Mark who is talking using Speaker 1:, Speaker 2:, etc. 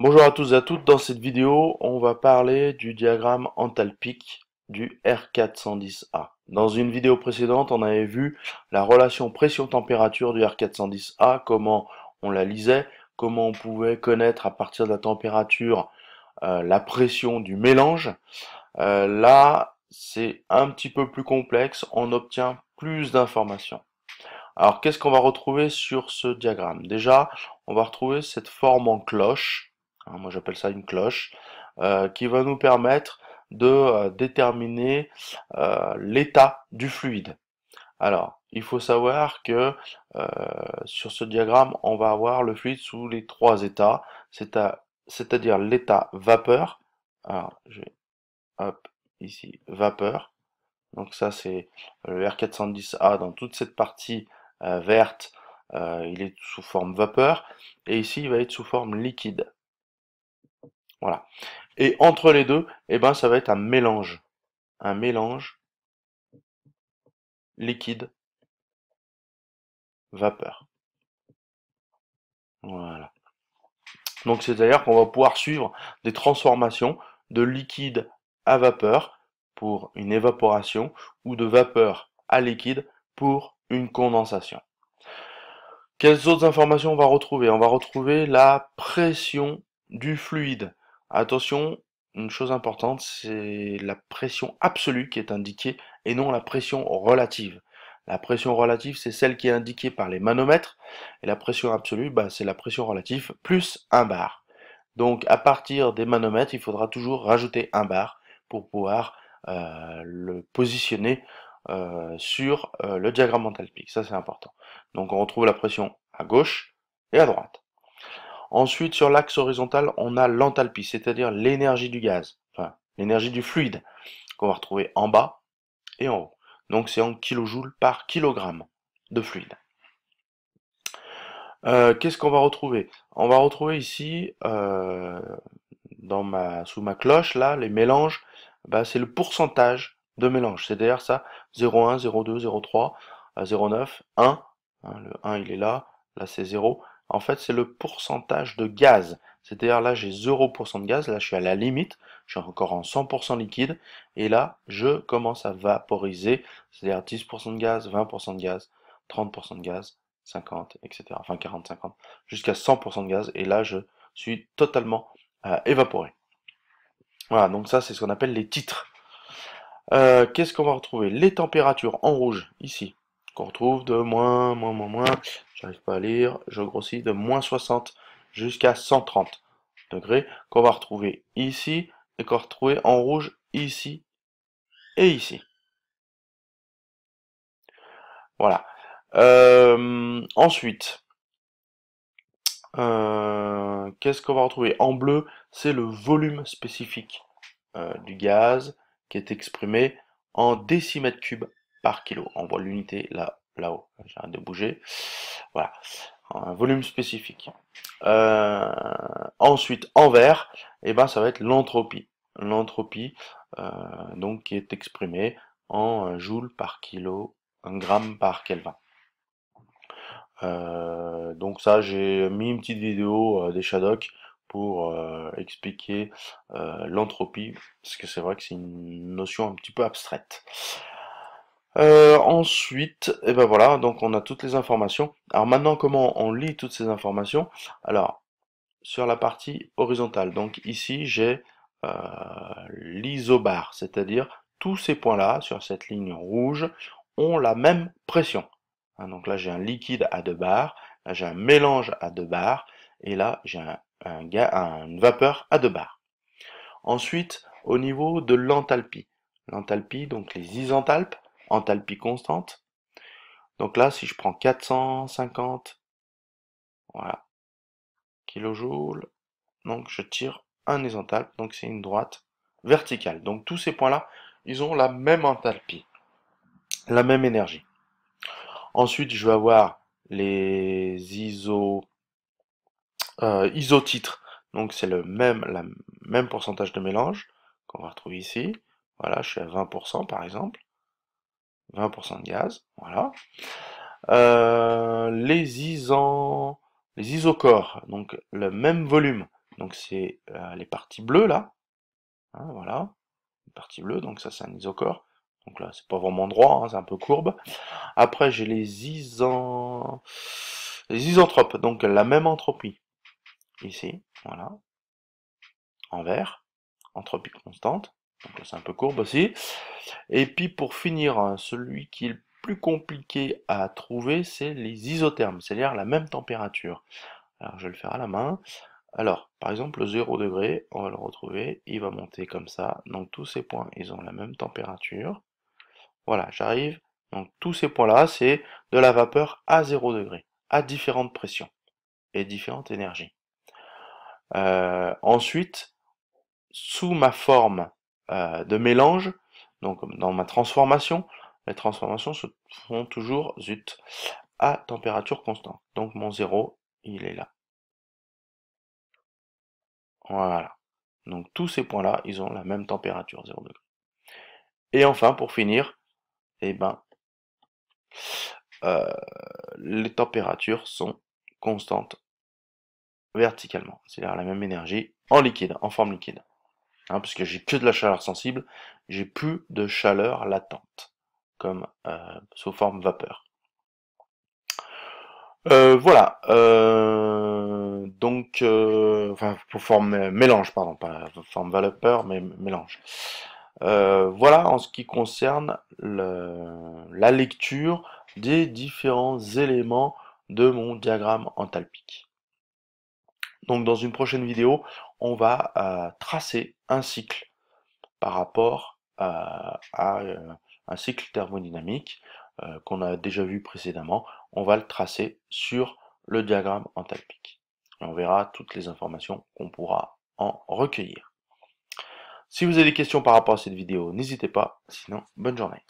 Speaker 1: Bonjour à tous et à toutes, dans cette vidéo, on va parler du diagramme enthalpique du R410A. Dans une vidéo précédente, on avait vu la relation pression-température du R410A, comment on la lisait, comment on pouvait connaître à partir de la température la pression du mélange. Là, c'est un petit peu plus complexe, on obtient plus d'informations. Alors, qu'est-ce qu'on va retrouver sur ce diagramme? Déjà, on va retrouver cette forme en cloche, hein, moi j'appelle ça une cloche, qui va nous permettre de déterminer l'état du fluide. Alors, il faut savoir que euh, sur ce diagramme, on va avoir le fluide sous les trois états, c'est-à-dire l'état vapeur. Alors, je vais, hop, ici, vapeur. Donc ça, c'est le R410A dans toute cette partie verte, il est sous forme vapeur, et ici, il va être sous forme liquide. Voilà. Et entre les deux, eh ben, ça va être un mélange liquide vapeur. Voilà. Donc c'est-à-dire qu'on va pouvoir suivre des transformations de liquide à vapeur pour une évaporation ou de vapeur à liquide pour une condensation. Quelles autres informations on va retrouver? On va retrouver la pression du fluide. Attention, une chose importante, c'est la pression absolue qui est indiquée et non la pression relative. La pression relative, c'est celle qui est indiquée par les manomètres, et la pression absolue, bah, c'est la pression relative plus 1 bar. Donc à partir des manomètres, il faudra toujours rajouter 1 bar pour pouvoir le positionner sur le diagramme enthalpique. Ça c'est important. Donc on retrouve la pression à gauche et à droite. Ensuite, sur l'axe horizontal, on a l'enthalpie, c'est-à-dire l'énergie du gaz, enfin l'énergie du fluide, qu'on va retrouver en bas et en haut. Donc c'est en kilojoules par kilogramme de fluide. Qu'est-ce qu'on va retrouver? On va retrouver ici, sous ma cloche, là, les mélanges, bah, c'est le pourcentage de mélange. C'est-à-dire ça, 0,1, 0,2, 0,3, 0,9, 1. Hein, le 1, il est là c'est 0. En fait, c'est le pourcentage de gaz. C'est-à-dire là, j'ai 0% de gaz, là, je suis à la limite, je suis encore en 100% liquide, et là, je commence à vaporiser, c'est-à-dire 10% de gaz, 20% de gaz, 30% de gaz, 50, etc. Enfin 40, 50, jusqu'à 100% de gaz, et là, je suis totalement évaporé. Voilà, donc ça c'est ce qu'on appelle les titres. Qu'est-ce qu'on va retrouver? Les températures en rouge, ici, qu'on retrouve de moins, j'arrive pas à lire, je grossis, de moins 60 jusqu'à 130 degrés, qu'on va retrouver ici, et qu'on va retrouver en rouge ici et ici. Voilà. Ensuite, qu'est-ce qu'on va retrouver? En bleu, c'est le volume spécifique du gaz qui est exprimé en décimètres cubes par kilo. On voit l'unité là-haut. J'arrête de bouger. Voilà, un volume spécifique. Euh, Ensuite, en vert, eh ben, ça va être l'entropie. L'entropie, donc, qui est exprimée en joules par kilo, un gramme par Kelvin. Donc ça, j'ai mis une petite vidéo des Shadocks pour expliquer l'entropie, parce que c'est vrai que c'est une notion un petit peu abstraite. Ensuite, et ben voilà, donc on a toutes les informations. Alors maintenant, comment on lit toutes ces informations? Alors, sur la partie horizontale, donc ici j'ai euh, l'isobar, c'est-à-dire tous ces points-là, sur cette ligne rouge, ont la même pression. Hein, donc là j'ai un liquide à 2 bars, là j'ai un mélange à 2 bars, et là j'ai une vapeur à 2 bars. Ensuite, au niveau de l'enthalpie. L'enthalpie, donc les isenthalpes, enthalpie constante. Donc là, si je prends 450, voilà, kilojoules, donc je tire un isenthalpe, donc c'est une droite verticale. Donc tous ces points-là, ils ont la même enthalpie, la même énergie. Ensuite, je vais avoir les isotitres, donc c'est la même pourcentage de mélange qu'on va retrouver ici. Voilà, je suis à 20% par exemple, 20% de gaz, voilà. Les isocores, donc le même volume Donc c'est les parties bleues là, hein, voilà, les parties bleues, donc ça c'est un isochore. Donc là c'est pas vraiment droit, hein, c'est un peu courbe. Après j'ai les isotropes, donc la même entropie. Ici, voilà, en vert, entropie constante, donc c'est un peu courbe aussi. Et puis pour finir, hein, celui qui est le plus compliqué à trouver, c'est les isothermes, c'est-à-dire la même température. Alors je vais le faire à la main. Alors, par exemple, le 0 degré, on va le retrouver, il va monter comme ça. Donc tous ces points, ils ont la même température. Voilà, j'arrive. Donc tous ces points-là, c'est de la vapeur à 0 degré, à différentes pressions et différentes énergies. Ensuite, sous ma forme de mélange, donc dans ma transformation, les transformations se font toujours, zut, à température constante. Donc mon 0, il est là. Voilà. Donc tous ces points-là, ils ont la même température, 0 degré. Et enfin, pour finir, eh ben, euh, les températures sont constantes verticalement, c'est-à-dire la même énergie en liquide, en forme liquide. Hein, puisque j'ai que de la chaleur sensible, j'ai plus de chaleur latente, comme sous forme vapeur. Voilà, donc, enfin, pour forme mélange, pardon, pas forme vapeur, mais mélange. Voilà en ce qui concerne la lecture des différents éléments de mon diagramme enthalpique. Donc dans une prochaine vidéo, on va tracer un cycle par rapport à un cycle thermodynamique qu'on a déjà vu précédemment. On va le tracer sur le diagramme enthalpique. Et on verra toutes les informations qu'on pourra en recueillir. Si vous avez des questions par rapport à cette vidéo, n'hésitez pas. Sinon, bonne journée.